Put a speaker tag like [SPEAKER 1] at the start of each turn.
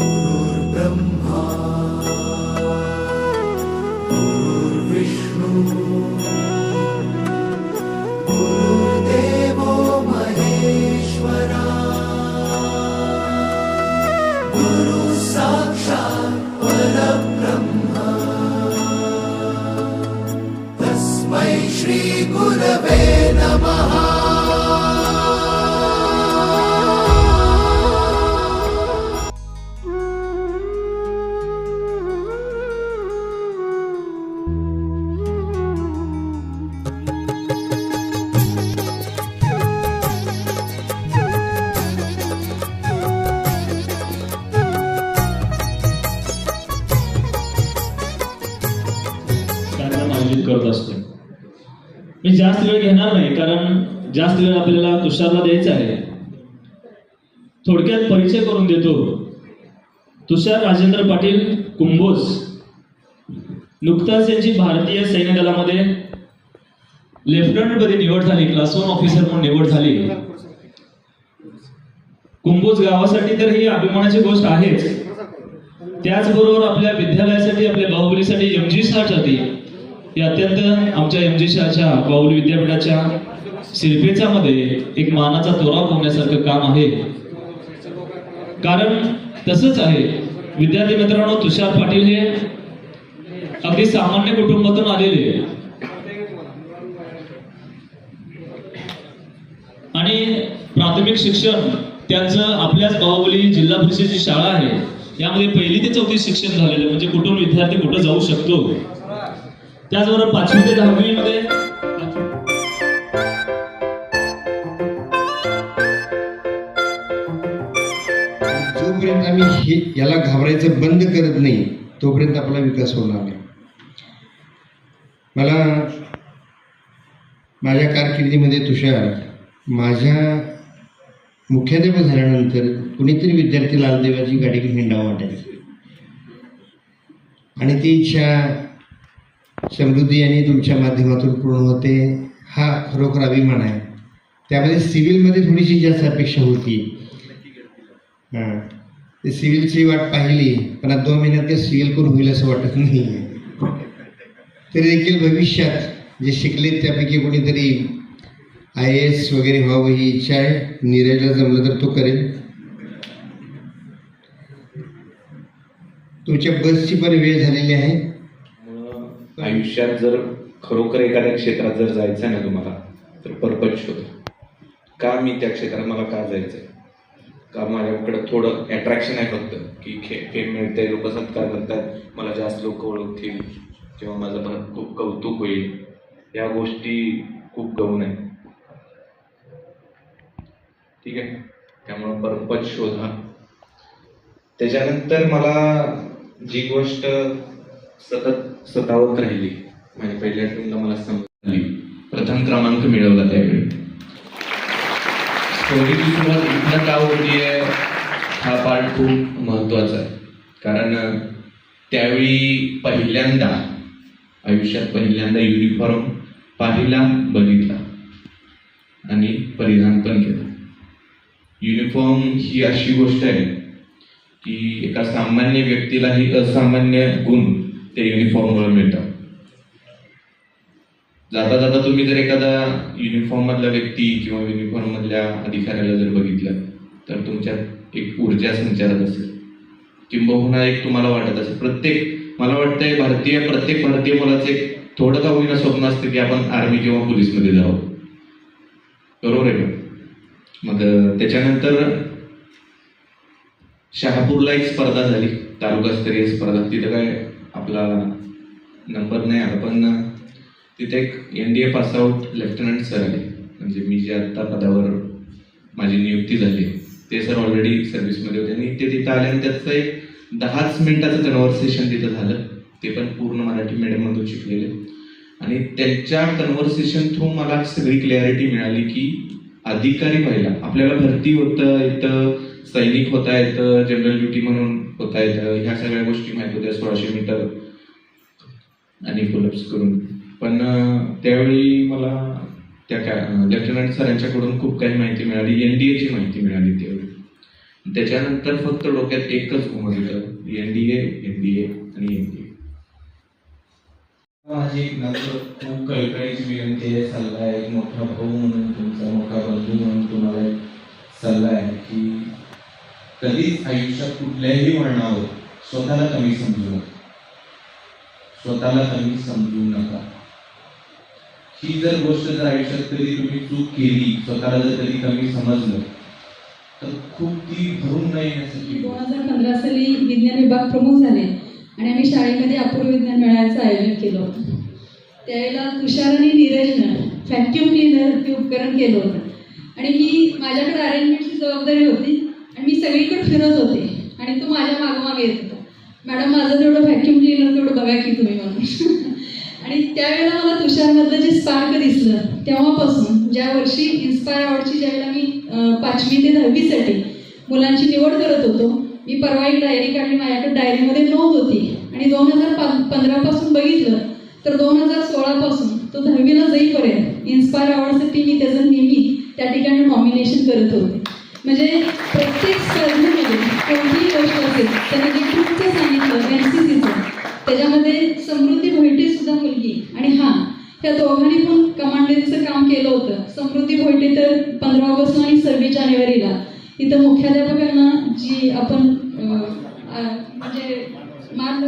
[SPEAKER 1] गुरुर्ब्रह्मा गुरुर्विष्णू गुरुर्देवो महेश्वरा गुरु साक्षात् परब्रह्म तस्मै श्री गुरवे नमः।
[SPEAKER 2] करत असतो मी जास्त वेळ घेणार नाही, कारण जास्त वेळ आपल्याला तुषारला द्यायचा आहे. थोडक्यात परिचय करून देतो. तुषार राजेंद्र पाटील कुंभोज नुकताच यांची भारतीय सैन्य दलामध्ये लेफ्टनंट मध्ये निवड झाली, क्लास 1 ऑफिसर म्हणून निवड झाली. कुंभोज गावासाठी तर ही अभिमानाची गोष्ट आहेच, त्याचबरोबर आपल्या विद्यालयासाठी, आपल्या बाहुबलीसाठी एमजी साठी हे अत्यंत आमच्या एमजी शाळेच्या बाहुली विद्यापीठाच्या शिल्पेचामध्ये एक मानाचा तोरा होण्यासारखं काम आहे. कारण तसंच आहे विद्यार्थी मित्रांनो, तुषार पाटील हे अगदी सामान्य कुटुंबातून आलेले आणि प्राथमिक शिक्षण त्यांचं आपल्याच बाहुबली जिल्हा परिषदेची शाळा आहे यामध्ये 1ली ते 4थी शिक्षण झालेलं, म्हणजे कुठून विद्यार्थी कुठं जाऊ शकतो. त्याचबरोबर 5वी ते 10वी मध्ये
[SPEAKER 3] जोपर्यंत आम्ही याला घाबरायचं बंद करत नाही तोपर्यंत आपला विकास होणार नाही. मला माझ्या कारकिर्दीमध्ये तुषार माझ्या मुख्याध्यापक झाल्यानंतर कुणीतरी विद्यार्थी लालदेवाची गाडी घेऊन हिंडावं वाटायची आणि ती इच्छा समृद्धी आणि तुमच्या माध्यमातून पूर्ण होते हा खरोखर अभिमान आहे. त्यामध्ये सिव्हिलमध्ये थोडीशी जास्त अपेक्षा होती. ते सिव्हिलची वाट पाहिली, पण आता 2 महिन्यात ते सिव्हिल करून होईल असं वाटत नाही. तरी देखील भविष्यात जे शिकलेत त्यापैकी कोणीतरी IAS वगैरे व्हावं ही इच्छा आहे. नीरजला जमलं तर तो करेल. तुमच्या बसची पण वेळ झालेली आहे.
[SPEAKER 4] आयुष्यात जर खरोखर एखाद्या क्षेत्रात जर जायचं आहे ना तुम्हाला, तर पर्पज शोधा. का मी त्या क्षेत्रात मला का जायचं आहे? का माझ्याकडं थोडं अट्रॅक्शन आहे फक्त की फेम मिळते, लोक सत्कार करतात, मला जास्त लोक ओळखतील किंवा माझं खूप कौतुक होईल, या गोष्टी खूप गौण आहे. ठीक आहे, त्यामुळं पर्पज शोधा. त्याच्यानंतर मला जी गोष्ट सतत सतावत राहिली, म्हणजे पहिल्या टूनला मला समजली, प्रथम क्रमांक मिळवला त्यावेळी. स्टोरीची सुरुवात इथं का होतीये हा पार्ट खूप महत्त्वाचा आहे. कारण त्यावेळी पहिल्यांदा आयुष्यात पहिल्यांदा युनिफॉर्म पाहिला, बघितला आणि परिधान पण केला. युनिफॉर्म ही अशी गोष्ट आहे की एका सामान्य व्यक्तीलाही असामान्य गुण ते युनिफॉर्ममुळे मिळतात. जाता जाता तुम्ही जर एखादा युनिफॉर्म मधला व्यक्ती किंवा युनिफॉर्म मधल्या अधिकाऱ्याला जर बघितलं तर तुमच्यात एक ऊर्जा संचारत असेल, किंबहुना एक तुम्हाला वाटत असेल. मला वाटतंय प्रत्येक भारतीय मुलाचं एक थोडं का होईना स्वप्न असतं की आपण आर्मी किंवा पोलीसमध्ये जावं. बरोबर आहे का? मग त्याच्यानंतर शहापूरला एक स्पर्धा झाली, तालुकास्तरीय स्पर्धा. तिथं काय आपला नंबर नाही आला, पण तिथे एक NDA पासआउट लेफ्टनंट सर आले, म्हणजे मी जे आत्ता पदावर माझी नियुक्ती झाली ते सर ऑलरेडी सर्व्हिसमध्ये होते. आणि ते तिथं आले आणि त्याचं एक 10 मिनिटाचं कन्व्हर्सेशन तिथं झालं, ते पण पूर्ण मराठी मीडियममधून शिकलेले. आणि त्यांच्या कन्व्हर्सेशन थ्रू मला सगळी क्लॅरिटी मिळाली की अधिकारी व्हायला आपल्याला भरती होतं येतं, सैनिक होता येतं, जनरल ड्युटी म्हणून होता येतं, ह्या सगळ्या गोष्टी माहीत होत्या, 1600 मीटर आणि पुलअप्स करून. पण त्यावेळी मला त्या लेफ्टनंट सरांच्याकडून खूप काही माहिती मिळाली, NDAची माहिती मिळाली त्यावेळी. त्याच्यानंतर फक्त डोक्यात एकच घुमवलं, NDA आणि NDA.
[SPEAKER 5] माझी एक नंतर खूप कळकळीची विनंती आहे, सल्ला आहे, एक मोठा भाऊ म्हणून तुमचा, मोठा बंधू म्हणून तुम्हाला एक सल्ला आहे की कधीच आयुष्यात कुठल्याही वळणावर स्वतःला कमी समजू नका, स्वतःला कमी समजू नका. ही जर गोष्ट जर आयुष्यात कधी तुम्ही चूक केली, स्वतःला जर कधी कमी समजलं, तर खूप ती भरून न येण्यासाठी
[SPEAKER 6] 2015 साली विज्ञान विभाग प्रमुख झाले आणि आम्ही शाळेमध्ये अपूर्व विज्ञान मेळाव्याचं आयोजन केलं होतं. त्यावेळेला तुषार आणि नीरजनं व्हॅक्यूम क्लीनर हे उपकरण केलं होतं आणि मी माझ्याकडे अरेंजमेंटची जबाबदारी होती आणि मी सगळीकडे फिरत होते आणि तो माझ्या मागोमागे येत होता, मॅडम माझं तेवढं व्हॅक्यूम क्लीनर तेवढं बघा की तुम्ही म्हणून. आणि त्यावेळेला मला तुषारमधलं जे स्पार्क दिसलं, तेव्हापासून ज्या वर्षी इन्स्पायर अवॉर्डची ज्यावेळेला मी 5वी ते 10वीसाठी मुलांची निवड करत होतो, मी परवा एक डायरी काढली, माझ्याकडे डायरीमध्ये नोंद होती आणि 2015 पासून बघितलं तर 2016 पासून तो 10वीला जाईपर्यंत इन्स्पायर अवॉर्डसाठी मी त्याचं नेहमी त्या ठिकाणी नॉमिनेशन करत होते. म्हणजे प्रत्येक स्पर्धेमध्ये कोणतीही गोष्ट असेल, त्याने जे खूपचं सांगितलं NCCचं, त्याच्यामध्ये समृद्धी भोईटे सुद्धा मुलगी आणि ह्या दोघांनी पण कमांडरीचं काम केलं होतं. समृद्धी भोईटे तर 15 ऑगस्ट आणि 26 जानेवारीला इथं मुख्याध्यापकांना जी आपण म्हणजे मान